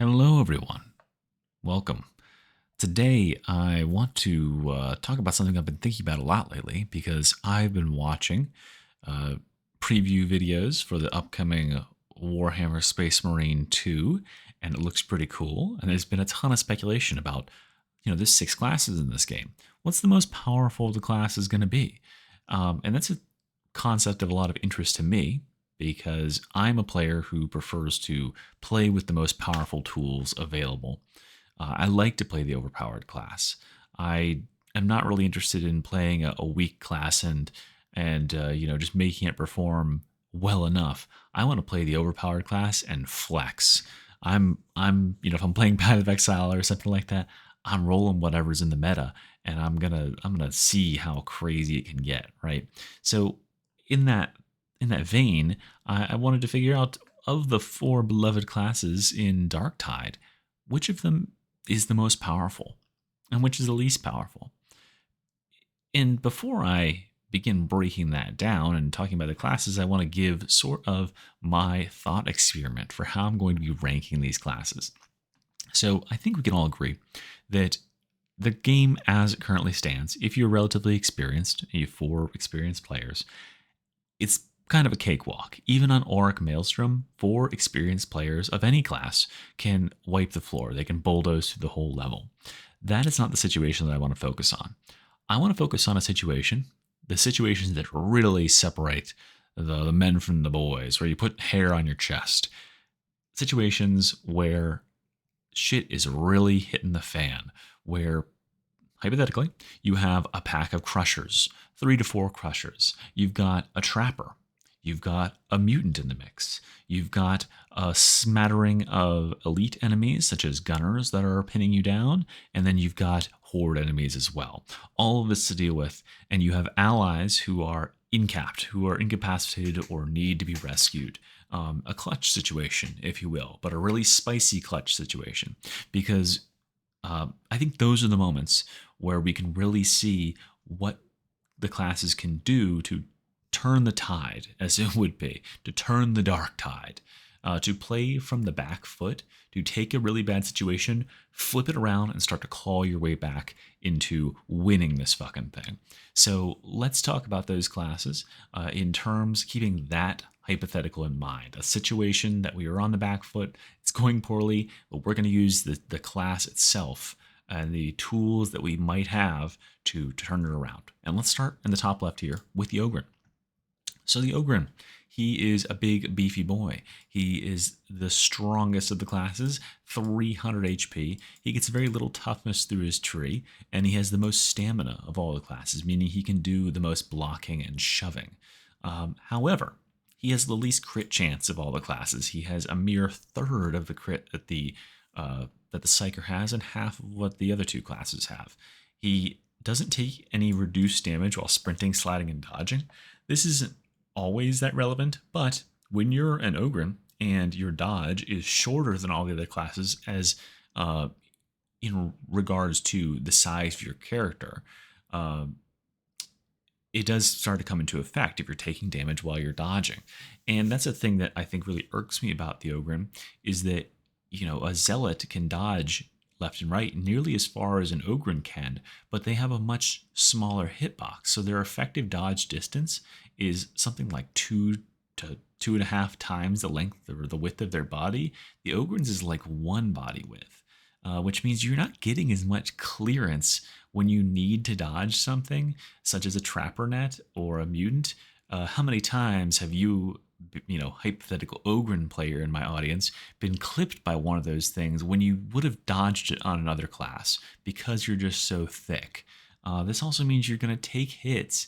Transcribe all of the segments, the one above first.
Hello, everyone. Welcome. Today, I want to talk about something I've been thinking about a lot lately because I've been watching uh, preview videos for the upcoming Warhammer Space Marine 2, and it looks pretty cool. And there's been a ton of speculation about, there's six classes in this game. What's the most powerful of the classes going to be? And that's a concept of a lot of interest to me because I'm a player who prefers to play with the most powerful tools available. I like to play the overpowered class. I am not really interested in playing a weak class and just making it perform well enough. I want to play the overpowered class and flex. If I'm playing Path of Exile or something like that, I'm rolling whatever's in the meta, and I'm gonna see how crazy it can get, right? So in that vein, I wanted to figure out, of the four beloved classes in Darktide, which of them is the most powerful and which is the least powerful. And before I begin breaking that down and talking about the classes, I want to give sort of my thought experiment for how I'm going to be ranking these classes. So I think we can all agree that the game as it currently stands, if you're relatively experienced, you have four experienced players, it's kind of a cakewalk. Even on Auric Maelstrom, four experienced players of any class can wipe the floor. They can bulldoze through the whole level. That is not the situation that I want to focus on. I want to focus on the situations that really separate the men from the boys, where you put hair on your chest. Situations where shit is really hitting the fan, where hypothetically, you have a pack of crushers, 3 to 4 crushers. You've got a trapper. You've got a mutant in the mix. You've got a smattering of elite enemies, such as gunners that are pinning you down. And then you've got horde enemies as well. All of this to deal with. And you have allies who are incapped, who are incapacitated or need to be rescued. A clutch situation, if you will, but a really spicy clutch situation. Because I think those are the moments where we can really see what the classes can do to turn the tide, as it would be, to turn the dark tide, to play from the back foot, to take a really bad situation, flip it around, and start to claw your way back into winning this fucking thing. So let's talk about those classes in terms, keeping that hypothetical in mind. A situation that we are on the back foot, it's going poorly, but we're going to use the class itself and the tools that we might have to turn it around. And let's start in the top left here with the Ogren. So the Ogren, he is a big, beefy boy. He is the strongest of the classes, 300 HP. He gets very little toughness through his tree, and he has the most stamina of all the classes, meaning he can do the most blocking and shoving. However, he has the least crit chance of all the classes. He has a mere third of the crit that the Psyker has, and half of what the other two classes have. He doesn't take any reduced damage while sprinting, sliding, and dodging. This isn't always that relevant, but when you're an Ogren and your dodge is shorter than all the other classes, as in regards to the size of your character, uh, it does start to come into effect if you're taking damage while you're dodging. And that's a thing that I think really irks me about the Ogren, is that, a Zealot can dodge left and right nearly as far as an Ogren can, but they have a much smaller hitbox. So their effective dodge distance is something like 2 to 2.5 times the length or the width of their body. The Ogrens is like one body width. Which means you're not getting as much clearance when you need to dodge something, such as a trapper net or a mutant. How many times have you, hypothetical Ogren player in my audience, been clipped by one of those things when you would have dodged it on another class because you're just so thick? This also means you're going to take hits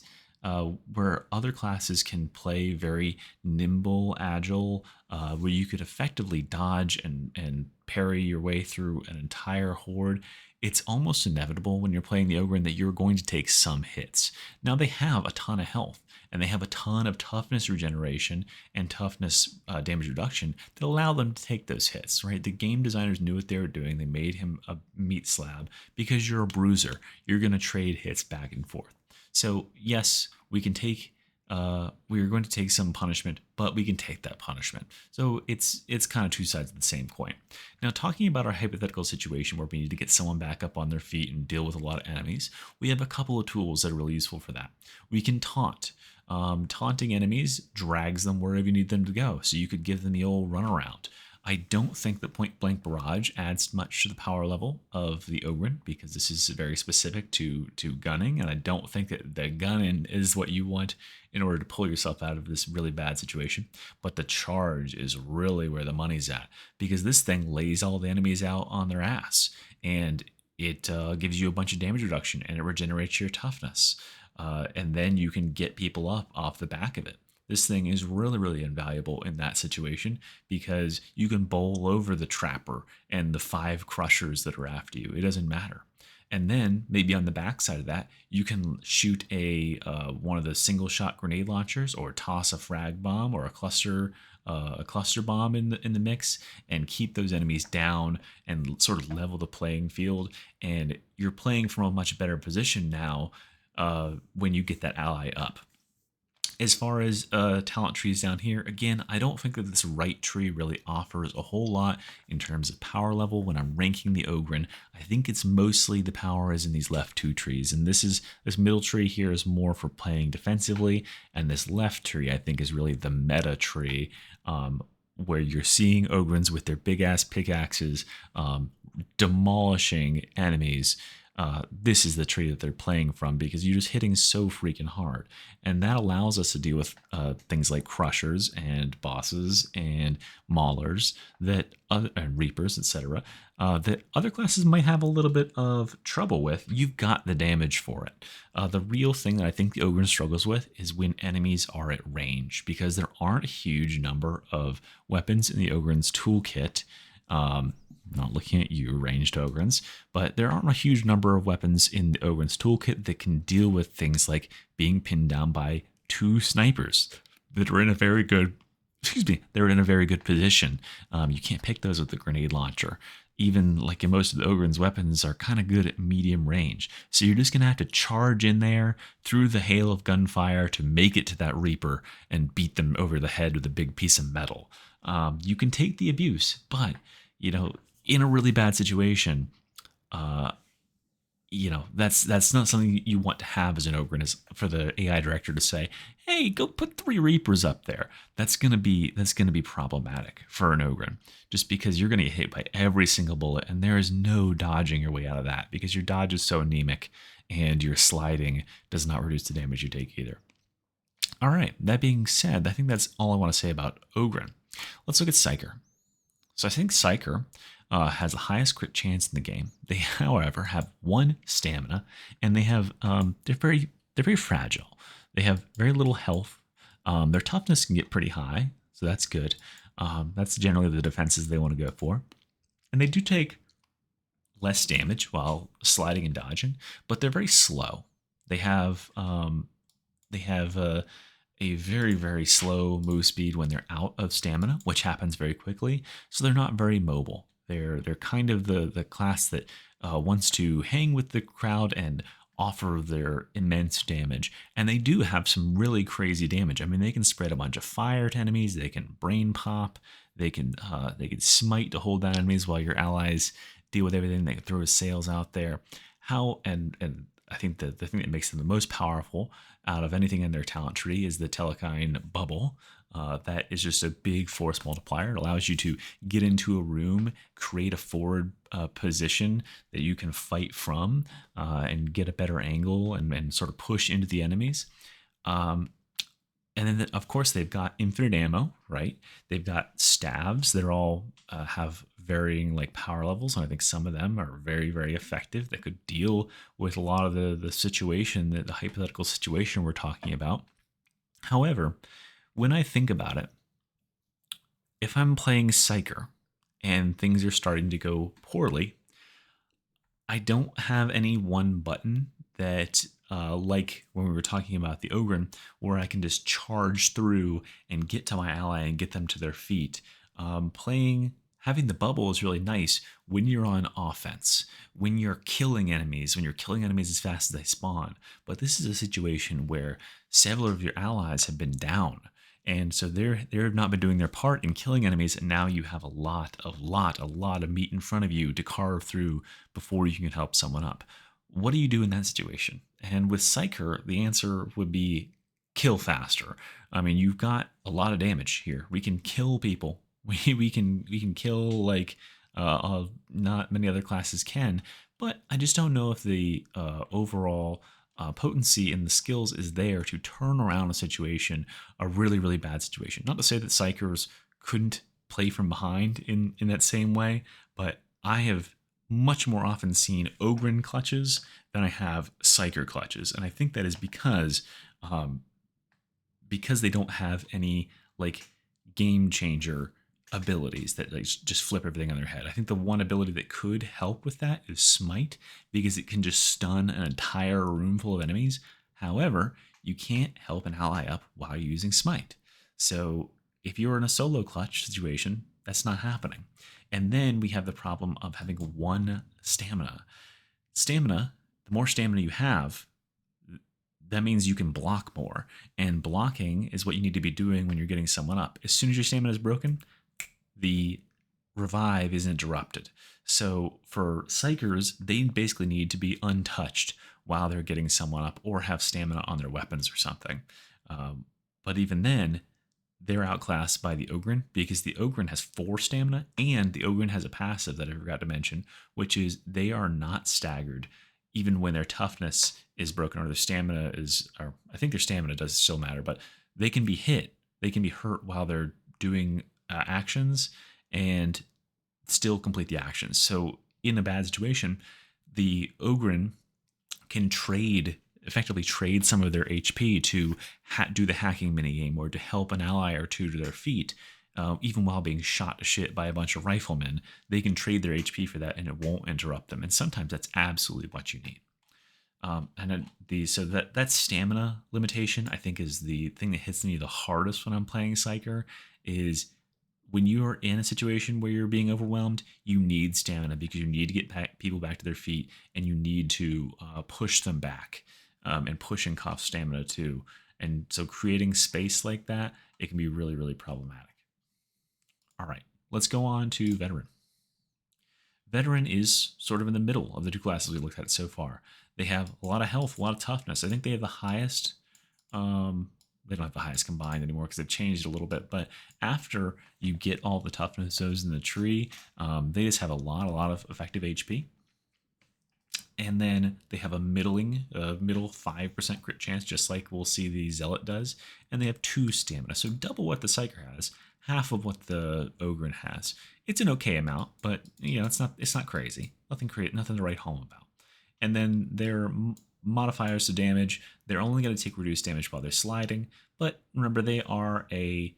where other classes can play very nimble, agile, where you could effectively dodge and parry your way through an entire horde. It's almost inevitable when you're playing the Ogre that you're going to take some hits. Now, they have a ton of health, and they have a ton of toughness regeneration and toughness damage reduction that allow them to take those hits, right? The game designers knew what they were doing. They made him a meat slab because you're a bruiser. You're going to trade hits back and forth. So, yes, we can take we're going to take some punishment, but we can take that punishment. So it's kind of two sides of the same coin. Now, talking about our hypothetical situation where we need to get someone back up on their feet and deal with a lot of enemies, we have a couple of tools that are really useful for that. We can taunt. Taunting enemies drags them wherever you need them to go, so you could give them the old runaround. I don't think that point blank barrage adds much to the power level of the Ogren because this is very specific to gunning, and I don't think that the gunning is what you want in order to pull yourself out of this really bad situation. But the charge is really where the money's at because this thing lays all the enemies out on their ass, and it gives you a bunch of damage reduction and it regenerates your toughness, and then you can get people up off the back of it. This thing is really, really invaluable in that situation because you can bowl over the trapper and the 5 crushers that are after you. It doesn't matter. And then maybe on the backside of that, you can shoot a one of the single shot grenade launchers, or toss a frag bomb or a cluster bomb in the mix, and keep those enemies down and sort of level the playing field. And you're playing from a much better position now when you get that ally up. As far as talent trees down here, again, I don't think that this right tree really offers a whole lot in terms of power level when I'm ranking the Ogren. I think it's mostly the power is in these left 2 trees, and this middle tree here is more for playing defensively, and this left tree I think is really the meta tree, where you're seeing Ogrens with their big ass pickaxes demolishing enemies. This is the tree that they're playing from because you're just hitting so freaking hard. And that allows us to deal with things like crushers and bosses and maulers and reapers, etc. That other classes might have a little bit of trouble with. You've got the damage for it. The real thing that I think the Ogre struggles with is when enemies are at range, because there aren't a huge number of weapons in the Ogre's toolkit. Not looking at you, ranged Ogrens, but there aren't a huge number of weapons in the Ogren's toolkit that can deal with things like being pinned down by 2 snipers that are in a very good, they're in a very good position. You can't pick those with the grenade launcher. Even like in most of the Ogren's weapons are kind of good at medium range. So you're just going to have to charge in there through the hail of gunfire to make it to that Reaper and beat them over the head with a big piece of metal. You can take the abuse, but, in a really bad situation, that's not something you want to have as an Ogre, is for the AI director to say, "Hey, go put 3 Reapers up there." That's gonna be problematic for an Ogre, just because you're gonna get hit by every single bullet, and there is no dodging your way out of that because your dodge is so anemic, and your sliding does not reduce the damage you take either. All right, that being said, I think that's all I want to say about Ogre. Let's look at Psyker. So I think Psyker has the highest crit chance in the game. They, however, have 1 stamina, and they have they're very fragile. They have very little health. Their toughness can get pretty high, so that's good. That's generally the defenses they want to go for, and they do take less damage while sliding and dodging, but they're very slow. They have a very, very slow move speed when they're out of stamina, which happens very quickly. So they're not very mobile. They're kind of the class that wants to hang with the crowd and offer their immense damage. And they do have some really crazy damage. I mean, they can spread a bunch of fire to enemies. They can brain pop. They can smite to hold down enemies while your allies deal with everything. They can throw sails out there. And I think the thing that makes them the most powerful out of anything in their talent tree is the Telekine bubble. That is just a big force multiplier. It allows you to get into a room, create a forward position that you can fight from, and get a better angle and sort of push into the enemies. And then, of course, they've got infinite ammo, right? They've got staves that are all have varying like power levels, and I think some of them are very, very effective that could deal with a lot of the situation, the hypothetical situation we're talking about. However, when I think about it, if I'm playing Psyker and things are starting to go poorly, I don't have any one button that, like when we were talking about the Ogre, where I can just charge through and get to my ally and get them to their feet. having the bubble is really nice when you're on offense, when you're killing enemies, when you're killing enemies as fast as they spawn. But this is a situation where several of your allies have been down. And so they've not been doing their part in killing enemies, and now you have a lot of meat in front of you to carve through before you can help someone up. What do you do in that situation? And with Psyker, the answer would be kill faster. I mean, you've got a lot of damage here. We can kill people. We can kill like not many other classes can. But I just don't know if the overall potency in the skills is there to turn around a situation, a really bad situation. Not to say that Psychers couldn't play from behind in that same way, but I have much more often seen Ogren clutches than I have Psyker clutches, and I think that is because they don't have any like game changer abilities that like just flip everything on their head. I think the one ability that could help with that is Smite, because it can just stun an entire room full of enemies. However, you can't help an ally up while you're using Smite. So if you're in a solo clutch situation, that's not happening. And then we have the problem of having one stamina. Stamina, the more stamina you have, that means you can block more. And blocking is what you need to be doing when you're getting someone up. As soon as your stamina is broken, the revive is interrupted. So for Psychers, they basically need to be untouched while they're getting someone up or have stamina on their weapons or something. But even then, they're outclassed by the Ogren, because the Ogren has 4 stamina, and the Ogren has a passive that I forgot to mention, which is they are not staggered even when their toughness is broken or their stamina is, or I think their stamina does still matter, but they can be hit, they can be hurt while they're doing actions and still complete the actions. So in a bad situation, the Ogren can effectively trade some of their HP to do the hacking minigame or to help an ally or two to their feet. Even while being shot to shit by a bunch of riflemen, they can trade their HP for that, and it won't interrupt them. And sometimes that's absolutely what you need. So that stamina limitation, I think, is the thing that hits me the hardest when I'm playing Psyker. Is when you're in a situation where you're being overwhelmed, you need stamina, because you need to get people back to their feet, and you need to push them back, and push and cost stamina too. And so creating space like that, it can be really problematic. All right, let's go on to Veteran. Veteran is sort of in the middle of the two classes we looked at so far. They have a lot of health, a lot of toughness. I think they have the highest. They don't have the highest combined anymore because they've changed it a little bit. But after you get all the toughness those in the tree, they just have a lot of effective HP. And then they have a middle 5% crit chance, just like we'll see the Zealot does. And they have 2 stamina, so double what the Psyker has, half of what the Ogren has. It's an okay amount, but it's not crazy. Nothing to write home about. And then their modifiers to damage, they're only going to take reduced damage while they're sliding. But remember, they're a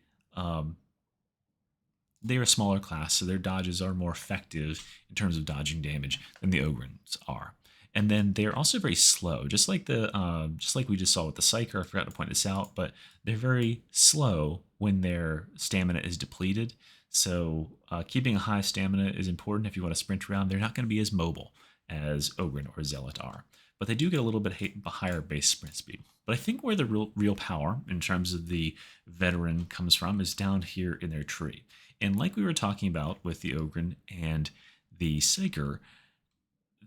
smaller class, so their dodges are more effective in terms of dodging damage than the Ogrens are. And then they're also very slow, just like we just saw with the Psyker. I forgot to point this out, but they're very slow when their stamina is depleted. So keeping a high stamina is important if you want to sprint around. They're not going to be as mobile as Ogren or Zealot are, but they do get a little bit higher base sprint speed. But I think where the real power in terms of the Veteran comes from is down here in their tree. And like we were talking about with the Ogren and the Psyker,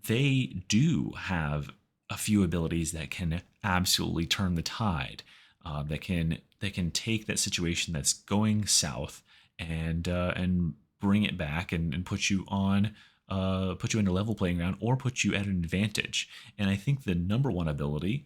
they do have a few abilities that can absolutely turn the tide. That can take that situation that's going south and bring it back and put you in a level playing ground, or put you at an advantage. And I think the number one ability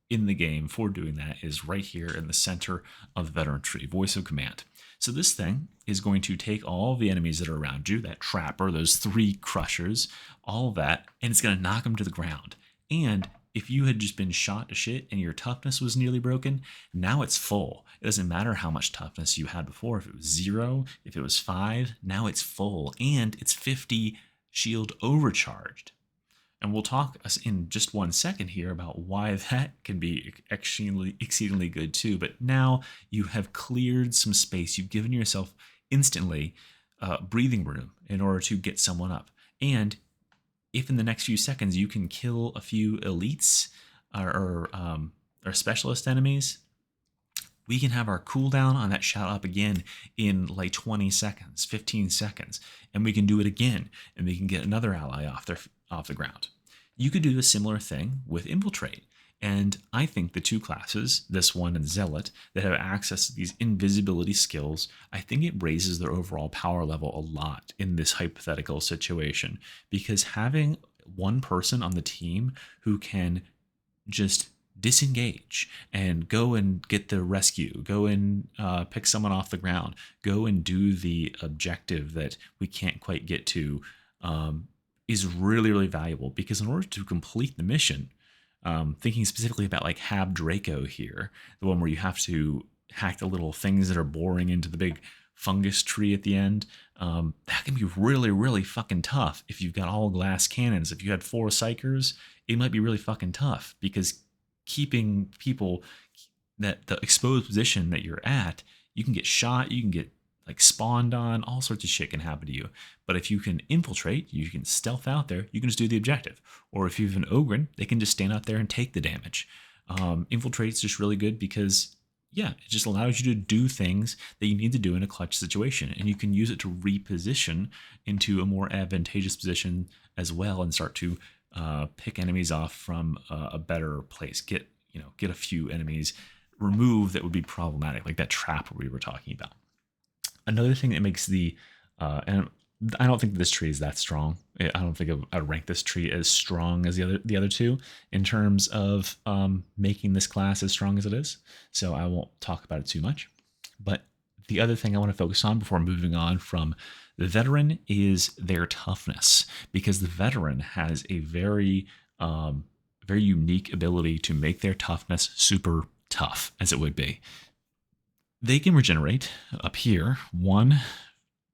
in the game for doing that is right here in the center of the Veteran tree, Voice of Command. So this thing is going to take all the enemies that are around you, that trapper, those 3 crushers, all of that, and it's going to knock them to the ground. And if you had just been shot to shit and your toughness was nearly broken, now it's full. It doesn't matter how much toughness you had before. If it was 0, if it was 5, now it's full, and it's 50 shield overcharged. And we'll talk in just one second here about why that can be exceedingly good too. But now you have cleared some space. You've given yourself instantly breathing room in order to get someone up. And if in the next few seconds you can kill a few elites or specialist enemies, we can have our cooldown on that shout up again in like 20 seconds, 15 seconds, and we can do it again, and we can get another ally off the ground. You could do a similar thing with Infiltrate. And I think the two classes, this one and Zealot, that have access to these invisibility skills, I think it raises their overall power level a lot in this hypothetical situation. Because having one person on the team who can just disengage and go and get the rescue, go and pick someone off the ground, go and do the objective that we can't quite get to, is really, really valuable. Because in order to complete the mission, thinking specifically about like Hab Draco here, the one where you have to hack the little things that are boring into the big fungus tree at the end, that can be really, really fucking tough if you've got all glass cannons. If you had 4 psychers, it might be really fucking tough, because keeping people that the exposed position that you're at, you can get shot, you can get like spawned on, all sorts of shit can happen to you. But if you can infiltrate, you can stealth out there, you can just do the objective. Or if you have an Ogren, they can just stand out there and take the damage. Infiltrate's just really good because, yeah, it just allows you to do things that you need to do in a clutch situation. And you can use it to reposition into a more advantageous position as well, and start to pick enemies off from a better place. Get a few enemies removed that would be problematic, like that trap we were talking about. Another thing that makes and I don't think this tree is that strong. I don't think I'd rank this tree as strong as the other two in terms of making this class as strong as it is. So I won't talk about it too much. But the other thing I want to focus on before moving on from the veteran is their toughness, because the veteran has a very, very unique ability to make their toughness super tough, as it would be. They can regenerate up here 1,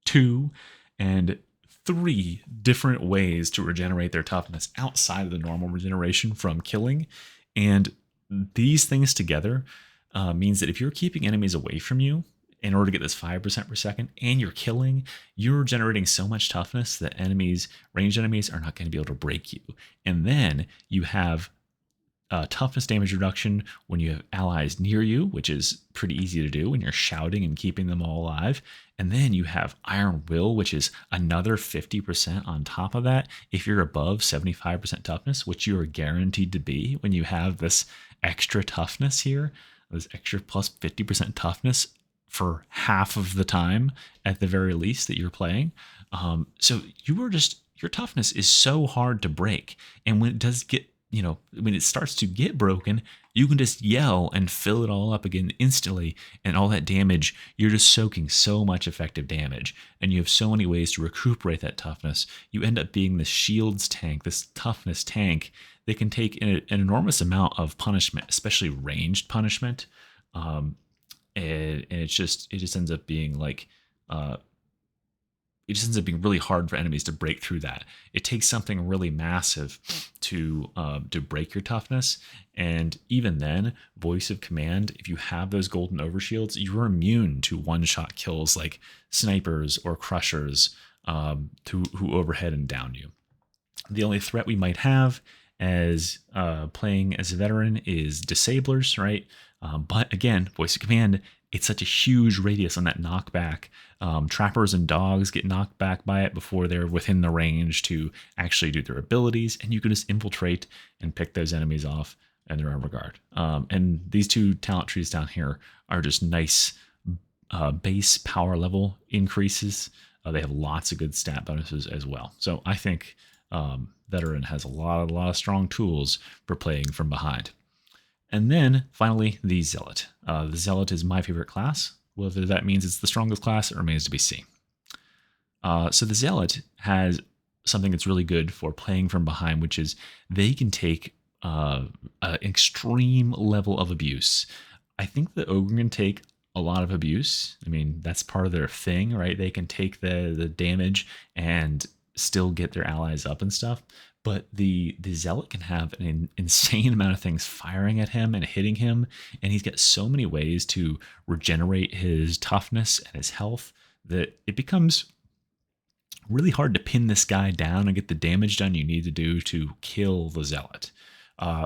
2, and 3 different ways to regenerate their toughness outside of the normal regeneration from killing. And these things together means that if you're keeping enemies away from you in order to get this 5% per second, and you're killing, you're generating so much toughness that ranged enemies are not going to be able to break you. And then you have toughness damage reduction when you have allies near you, which is pretty easy to do when you're shouting and keeping them all alive. And then you have Iron Will, which is another 50% on top of that if you're above 75% toughness, which you are guaranteed to be when you have this extra toughness here, this extra plus 50% toughness for half of the time at the very least that you're playing. So your toughness is so hard to break. And when it does get when it starts to get broken, you can just yell and fill it all up again instantly. And all that damage, you're just soaking so much effective damage. And you have so many ways to recuperate that toughness. You end up being this shields tank, this toughness tank that can take an enormous amount of punishment, especially ranged punishment. And it just ends up being like, it just ends up being really hard for enemies to break through that. It takes something really massive to break your toughness. And even then, voice of command, if you have those golden overshields, you're immune to one-shot kills like snipers or crushers who overhead and down you. The only threat we might have as playing as a veteran is disablers, right? But again, voice of command, it's such a huge radius on that knockback. Trappers and dogs get knocked back by it before they're within the range to actually do their abilities, and you can just infiltrate and pick those enemies off in their own regard. And these 2 talent trees down here are just nice base power level increases. They have lots of good stat bonuses as well. So I think Veteran has a lot of strong tools for playing from behind. And then finally, the Zealot. The Zealot is my favorite class. Whether that means it's the strongest class, it remains to be seen. So the Zealot has something that's really good for playing from behind, which is they can take an extreme level of abuse. I think the Ogre can take a lot of abuse. I mean, that's part of their thing, right? They can take the damage and still get their allies up and stuff. But the Zealot can have an insane amount of things firing at him and hitting him. And he's got so many ways to regenerate his toughness and his health that it becomes really hard to pin this guy down and get the damage done you need to do to kill the zealot.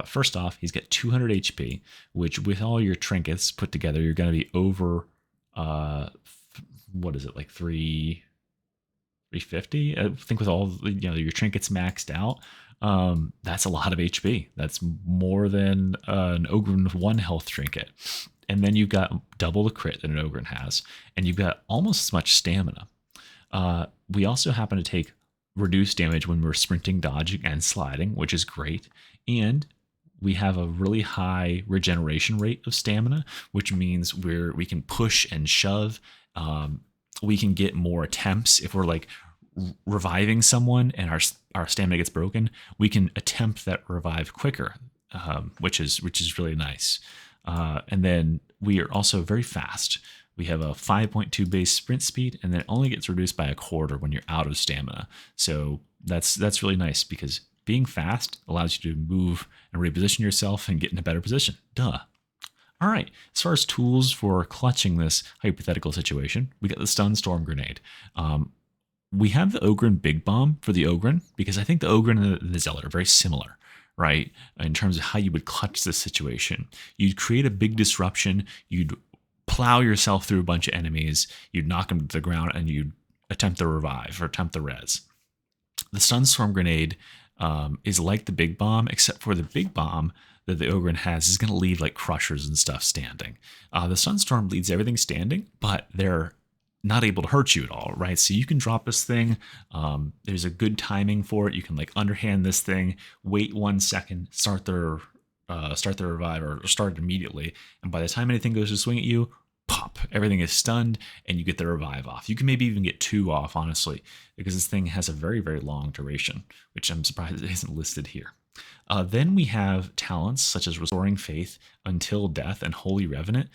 First off, he's got 200 HP, which with all your trinkets put together, you're going to be over, what is it, like 350? I think with all your trinkets maxed out, that's a lot of HP. That's more than an Ogren 1 health trinket. And then you've got double the crit that an Ogren has, and you've got almost as much stamina. We also happen to take reduced damage when we're sprinting, dodging, and sliding, which is great. And we have a really high regeneration rate of stamina, which means we can push and shove. We can get more attempts if we're like reviving someone and our stamina gets broken. We can attempt that revive quicker, which is really nice. And then we are also very fast. We have a 5.2 base sprint speed, and then it only gets reduced by a quarter when you're out of stamina. So that's really nice because being fast allows you to move and reposition yourself and get in a better position. Duh. All right, as far as tools for clutching this hypothetical situation, we got the stun storm grenade. We have the Ogren Big Bomb for the Ogren because I think the Ogren and the Zealot are very similar, right? In terms of how you would clutch this situation. You'd create a big disruption, you'd plow yourself through a bunch of enemies, you'd knock them to the ground, and you'd attempt the revive or attempt the res. The stun storm grenade is like the Big Bomb, except for the Big Bomb that the Ogren has is going to leave like crushers and stuff standing. The Sunstorm leaves everything standing, but they're not able to hurt you at all, right? So you can drop this thing. There's a good timing for it. You can like underhand this thing, wait 1 second, start the revive or start it immediately. And by the time anything goes to swing at you, pop, everything is stunned and you get the revive off. You can maybe even get 2 off, honestly, because this thing has a very, very long duration, which I'm surprised it isn't listed here. Then we have talents such as Restoring Faith, Until Death, and Holy Revenant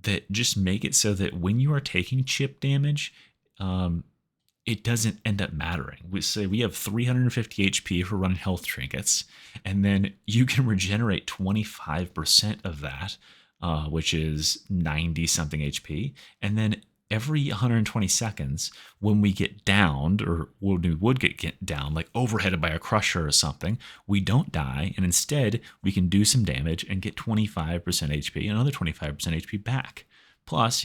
that just make it so that when you are taking chip damage, it doesn't end up mattering. We say we have 350 HP if we're running health trinkets, and then you can regenerate 25% of that, which is 90 something HP. And then every 120 seconds, when we get downed, or when we would get down, like overheaded by a crusher or something, we don't die, and instead we can do some damage and get 25% HP, another 25% HP back. Plus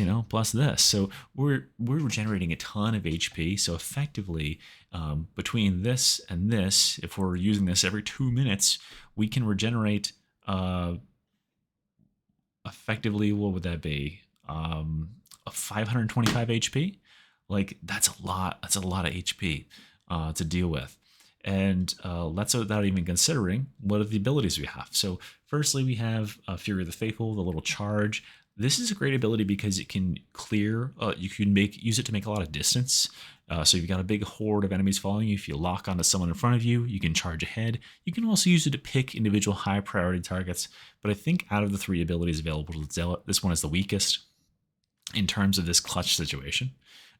this. So we're regenerating a ton of HP. So effectively, between this and this, if we're using this every 2 minutes, we can regenerate effectively, what would that be? 525 HP. Like that's a lot of HP to deal with. And that's without even considering what are the abilities we have. So firstly, we have Fury of the Faithful, the little charge. This is a great ability because it can clear. You can use it to make a lot of distance. So you've got a big horde of enemies following you. If you lock onto someone in front of you, you can charge ahead. You can also use it to pick individual high priority targets. But I think out of the 3 abilities available to Zealot, this one is the weakest in terms of this clutch situation.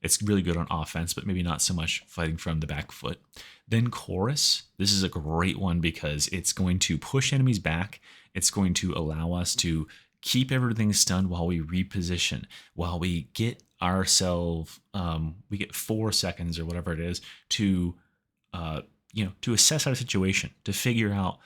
It's really good on offense, but maybe not so much fighting from the back foot. Then Chorus. This is a great one because it's going to push enemies back. It's going to allow us to keep everything stunned while we reposition, while we get ourselves, we get 4 seconds or whatever it is to assess our situation, to figure out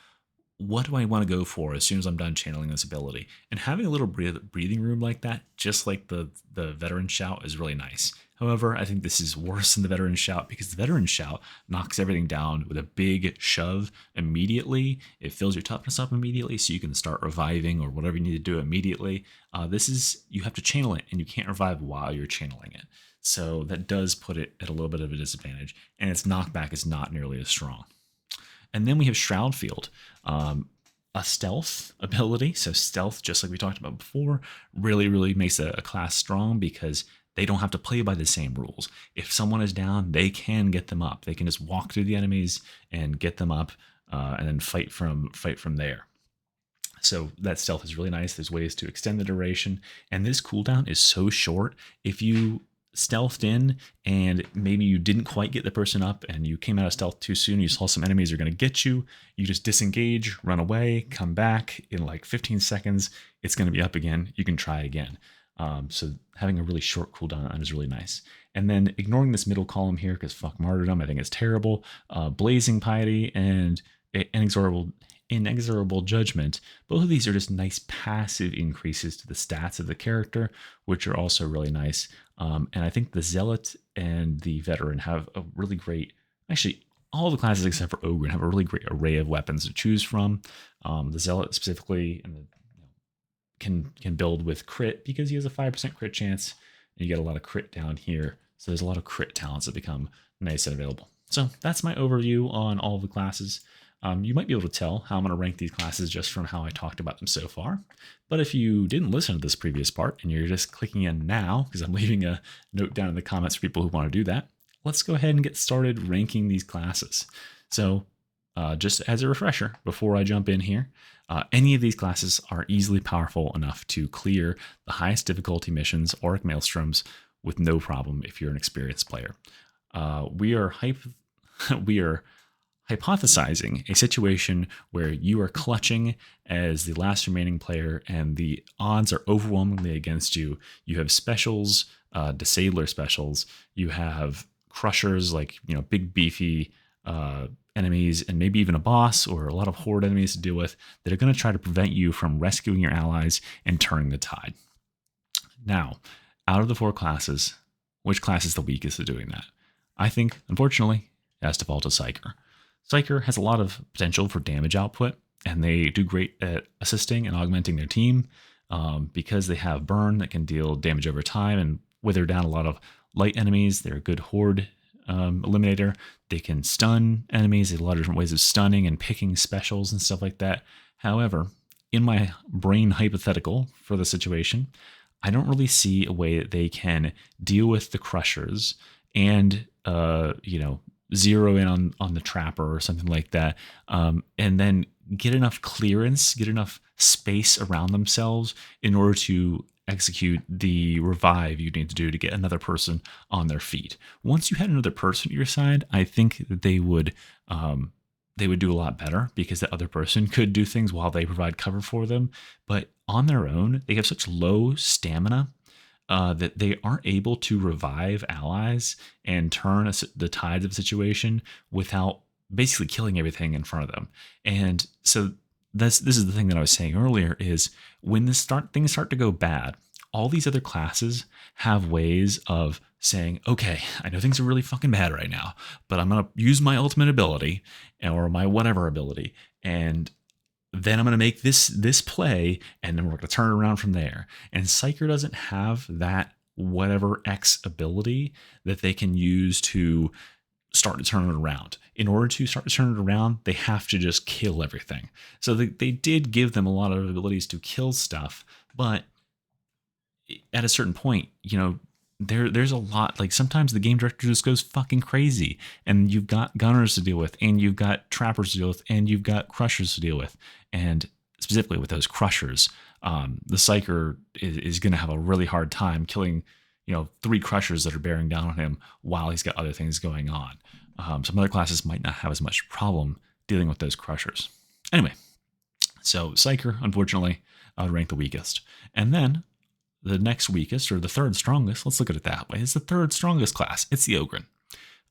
what do I want to go for as soon as I'm done channeling this ability. And having a little breathing room like that, just like the Veteran Shout, is really nice. However, I think this is worse than the Veteran Shout because the Veteran Shout knocks everything down with a big shove immediately. It fills your toughness up immediately so you can start reviving or whatever you need to do immediately. You have to channel it, and you can't revive while you're channeling it. So that does put it at a little bit of a disadvantage, and its knockback is not nearly as strong. And then we have Shroud Field, a stealth ability. So stealth, just like we talked about before, really, really makes a class strong because they don't have to play by the same rules. If someone is down, they can get them up. They can just walk through the enemies and get them up, and then fight from there. So that stealth is really nice. There's ways to extend the duration, and this cooldown is so short. If you stealthed in and maybe you didn't quite get the person up and you came out of stealth too soon, you saw some enemies are going to get you, you just disengage, run away, come back in like 15 seconds, it's going to be up again. You can try again. So having a really short cooldown on is really nice. And then ignoring this middle column here, because fuck martyrdom, I think it's terrible. Blazing piety and inexorable judgment. Both of these are just nice passive increases to the stats of the character, which are also really nice. And I think the zealot and the veteran have a really great, actually, all the classes except for Ogren have a really great array of weapons to choose from. The zealot specifically and the can build with crit because he has a 5% crit chance, and you get a lot of crit down here. So there's a lot of crit talents that become nice and available. So that's my overview on all of the classes. You might be able to tell how I'm going to rank these classes just from how I talked about them so far. But if you didn't listen to this previous part and you're just clicking in now, because I'm leaving a note down in the comments for people who want to do that, let's go ahead and get started ranking these classes. So just as a refresher, before I jump in here, any of these classes are easily powerful enough to clear the highest difficulty missions, Auric Maelstroms, with no problem if you're an experienced player. We are hypothesizing a situation where you are clutching as the last remaining player and the odds are overwhelmingly against you. You have specials, disabler specials. You have crushers, like, big beefy enemies, and maybe even a boss or a lot of horde enemies to deal with that are going to try to prevent you from rescuing your allies and turning the tide. Now, out of the 4 classes, which class is the weakest at doing that? I think, unfortunately, it has to fall to Psyker. Psyker has a lot of potential for damage output, and they do great at assisting and augmenting their team because they have burn that can deal damage over time and wither down a lot of light enemies. They're a good horde eliminator. They can stun enemies. There's a lot of different ways of stunning and picking specials and stuff like that. However, in my brain hypothetical for the situation, I don't really see a way that they can deal with the crushers and zero in on the trapper or something like that, and then get enough clearance, get enough space around themselves in order to execute the revive you need to do to get another person on their feet. Once you had another person at your side, I think that they would do a lot better because the other person could do things while they provide cover for them. But on their own, they have such low stamina that they aren't able to revive allies and turn the tides of a situation without basically killing everything in front of them. And so this is the thing that I was saying earlier, is when things start to go bad, all these other classes have ways of saying, okay, I know things are really fucking bad right now, but I'm going to use my ultimate ability or my whatever ability, and then I'm going to make this play, and then we're going to turn it around from there. And Psyker doesn't have that whatever X ability that they can use to start to turn it around. In order to start to turn it around, they have to just kill everything. So they did give them a lot of abilities to kill stuff, but at a certain point, there's a lot, like sometimes the game director just goes fucking crazy, and you've got gunners to deal with, and you've got trappers to deal with, and you've got crushers to deal with. And specifically with those crushers, the Psyker is going to have a really hard time killing 3 crushers that are bearing down on him while he's got other things going on. Some other classes might not have as much problem dealing with those crushers. Anyway, so Psyker, unfortunately, I would rank the weakest. And then the next weakest, or the third strongest, let's look at it that way, is the third strongest class. It's the Ogren.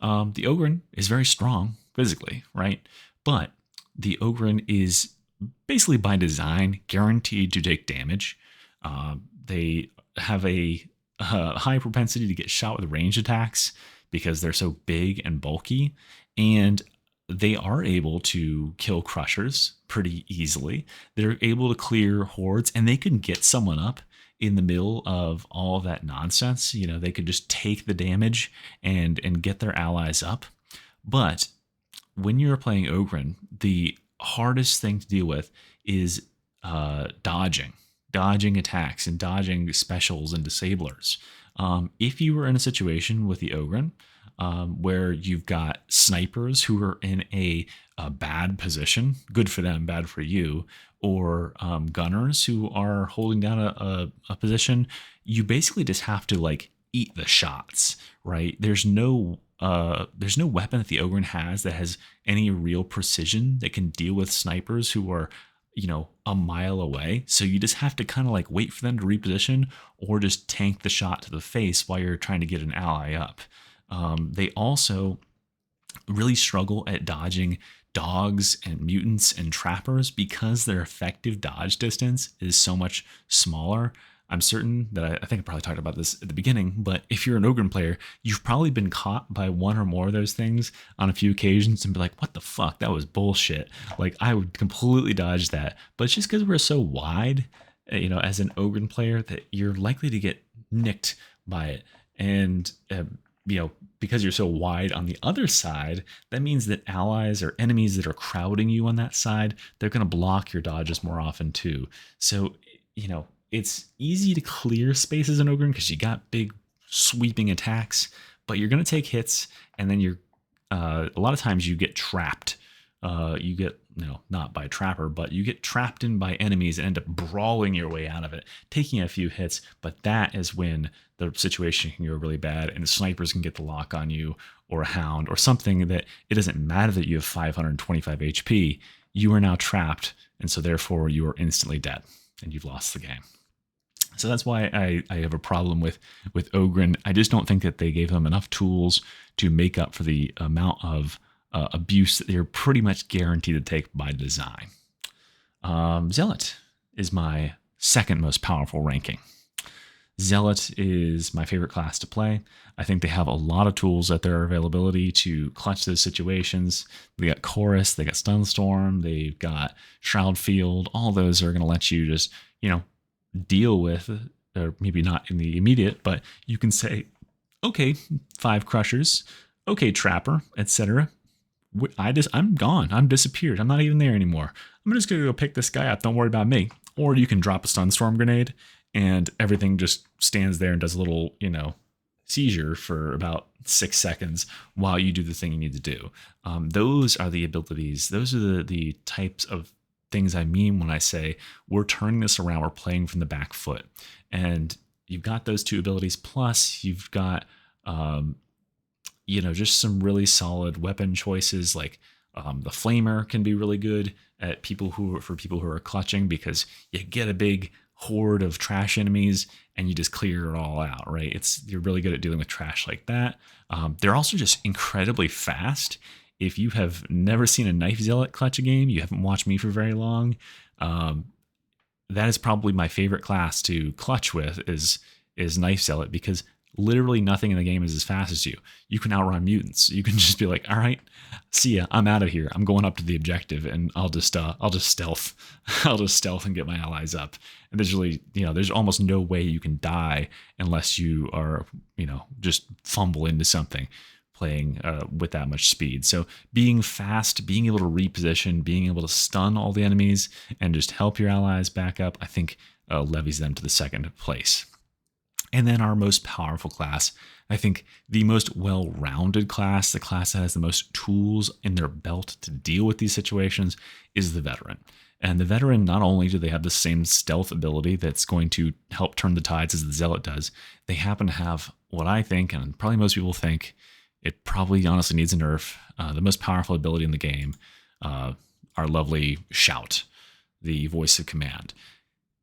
The Ogren is very strong physically, right? But the Ogren is basically by design guaranteed to take damage. They have a high propensity to get shot with ranged attacks because they're so big and bulky, and they are able to kill crushers pretty easily. They're able to clear hordes, and they can get someone up in the middle of all of that nonsense. They could just take the damage and get their allies up. But when you're playing Ogren, the hardest thing to deal with is dodging attacks and dodging specials and disablers. If you were in a situation with the Ogren where you've got snipers who are in a bad position, good for them, bad for you, or gunners who are holding down a position, you basically just have to eat the shots, right? There's no weapon that the Ogren has that has any real precision that can deal with snipers who are a mile away. So you just have to kind of like wait for them to reposition or just tank the shot to the face while you're trying to get an ally up. They also really struggle at dodging dogs and mutants and trappers because their effective dodge distance is so much smaller. I'm certain that I think I probably talked about this at the beginning, but if you're an Ogren player, you've probably been caught by one or more of those things on a few occasions and be like, what the fuck? That was bullshit. Like, I would completely dodge that. But it's just because we're so wide, as an Ogren player, that you're likely to get nicked by it. And, because you're so wide on the other side, that means that allies or enemies that are crowding you on that side, they're going to block your dodges more often too. So, it's easy to clear spaces in Ogren because you got big sweeping attacks, but you're going to take hits, and then a lot of times you get trapped. You get, not by a trapper, but you get trapped in by enemies and end up brawling your way out of it, taking a few hits. But that is when the situation can go really bad, and the snipers can get the lock on you, or a hound, or something that it doesn't matter that you have 525 HP. You are now trapped, and so therefore you are instantly dead, and you've lost the game. So that's why I have a problem with Ogren. I just don't think that they gave them enough tools to make up for the amount of abuse that they're pretty much guaranteed to take by design. Zealot is my second most powerful ranking. Zealot is my favorite class to play. I think they have a lot of tools at their availability to clutch those situations. They got Chorus, they got Stunstorm, they've got Shroud Field. All those are going to let you just, deal with, or maybe not in the immediate, but you can say, okay, 5 Crushers, okay, Trapper, etc. I'm gone. I'm disappeared. I'm not even there anymore. I'm just going to go pick this guy up. Don't worry about me. Or you can drop a Sunstorm grenade and everything just stands there and does a little, seizure for about 6 seconds while you do the thing you need to do. Those are the abilities. Those are the types of things I mean when I say we're turning this around. We're playing from the back foot. And you've got those 2 abilities. Plus you've got, just some really solid weapon choices. Like the Flamer can be really good at for people who are clutching, because you get a big horde of trash enemies and you just clear it all out, right? You're really good at dealing with trash like that. They're also just incredibly fast. If you have never seen a Knife Zealot clutch a game, you haven't watched me for very long, that is probably my favorite class to clutch with is Knife Zealot, because literally nothing in the game is as fast as you. You can outrun mutants. You can just be like, all right, see ya. I'm out of here. I'm going up to the objective, and I'll just stealth. I'll just stealth and get my allies up. And there's really, there's almost no way you can die unless you are, just fumble into something playing with that much speed. So being fast, being able to reposition, being able to stun all the enemies and just help your allies back up, I think levies them to the second place. And then our most powerful class, I think the most well-rounded class, the class that has the most tools in their belt to deal with these situations, is the Veteran. And the Veteran, not only do they have the same stealth ability that's going to help turn the tides as the Zealot does, they happen to have what I think, and probably most people think, it probably honestly needs a nerf, the most powerful ability in the game, our lovely Shout, the voice of command.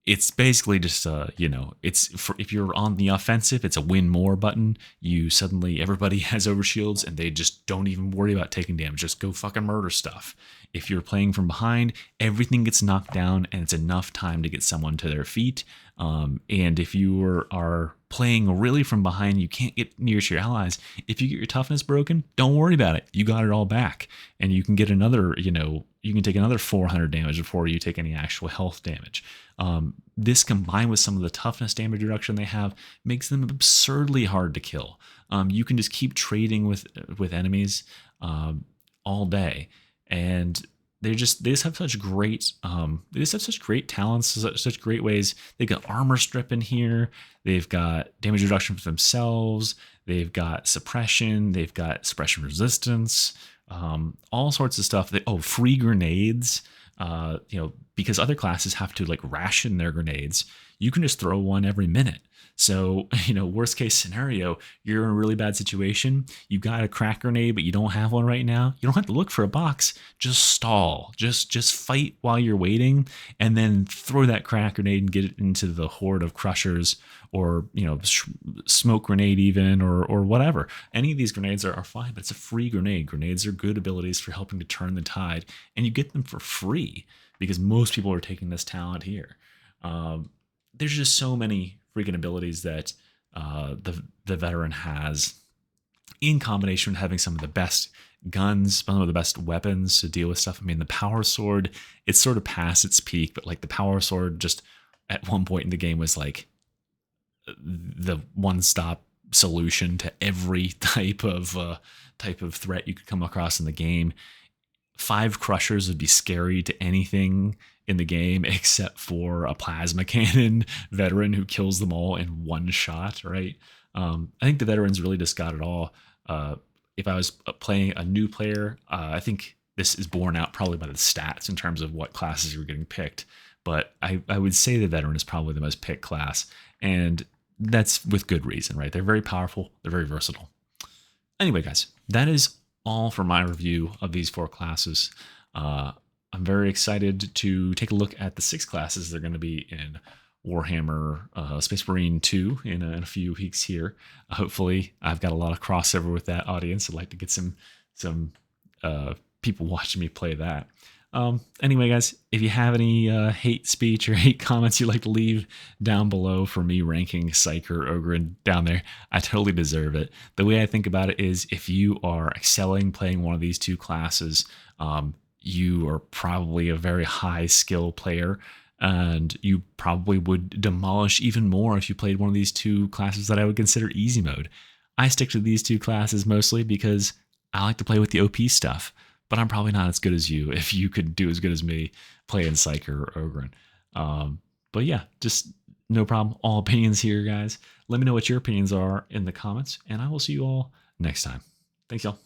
It's basically just, if you're on the offensive, it's a win more button. Everybody has overshields and they just don't even worry about taking damage. Just go fucking murder stuff. If you're playing from behind, everything gets knocked down and it's enough time to get someone to their feet. And if you are playing really from behind, you can't get near to your allies. If you get your toughness broken, don't worry about it. You got it all back. And you can get another, you can take another 400 damage before you take any actual health damage. This combined with some of the toughness damage reduction they have makes them absurdly hard to kill. You can just keep trading with enemies all day, and they just have such great talents, such great ways. They've got armor strip in here. They've got damage reduction for themselves. They've got suppression. They've got suppression resistance. All sorts of stuff. Free grenades. Because other classes have to ration their grenades. you can just throw one every minute. So, worst case scenario, you're in a really bad situation. You got a crack grenade, but you don't have one right now. You don't have to look for a box. Just stall. Just fight while you're waiting, and then throw that crack grenade and get it into the horde of crushers, or smoke grenade even, or whatever. Any of these grenades are fine, but it's a free grenade. Grenades are good abilities for helping to turn the tide, and you get them for free because most people are taking this talent here. There's just so many freaking abilities that the veteran has, in combination with having some of the best guns, some of the best weapons to deal with stuff. I mean, the power sword, it's sort of past its peak, but like the power sword just at one point in the game was like the one-stop solution to every type of threat you could come across in the game. 5 crushers would be scary to anything in the game except for a plasma cannon veteran who kills them all in one shot, right? I think the veterans really just got it all. If I was playing a new player, I think this is borne out probably by the stats in terms of what classes you're getting picked. But I would say the veteran is probably the most picked class, and that's with good reason, right? They're very powerful, they're very versatile. Anyway, guys, that is all for my review of these 4 classes. I'm very excited to take a look at the 6 classes they're going to be in Warhammer Space Marine 2 in a few weeks here. Hopefully, I've got a lot of crossover with that audience. I'd like to get some people watching me play that. Anyway, guys, if you have any hate speech or hate comments you'd like to leave down below for me ranking Psyker or Ogryn down there, I totally deserve it. The way I think about it is, if you are excelling playing one of these 2 classes, you are probably a very high skill player, and you probably would demolish even more if you played one of these 2 classes that I would consider easy mode. I stick to these 2 classes mostly because I like to play with the OP stuff, but I'm probably not as good as you if you could do as good as me playing Psyker or Ogryn. But yeah, just no problem. All opinions here, guys. Let me know what your opinions are in the comments, and I will see you all next time. Thanks, y'all.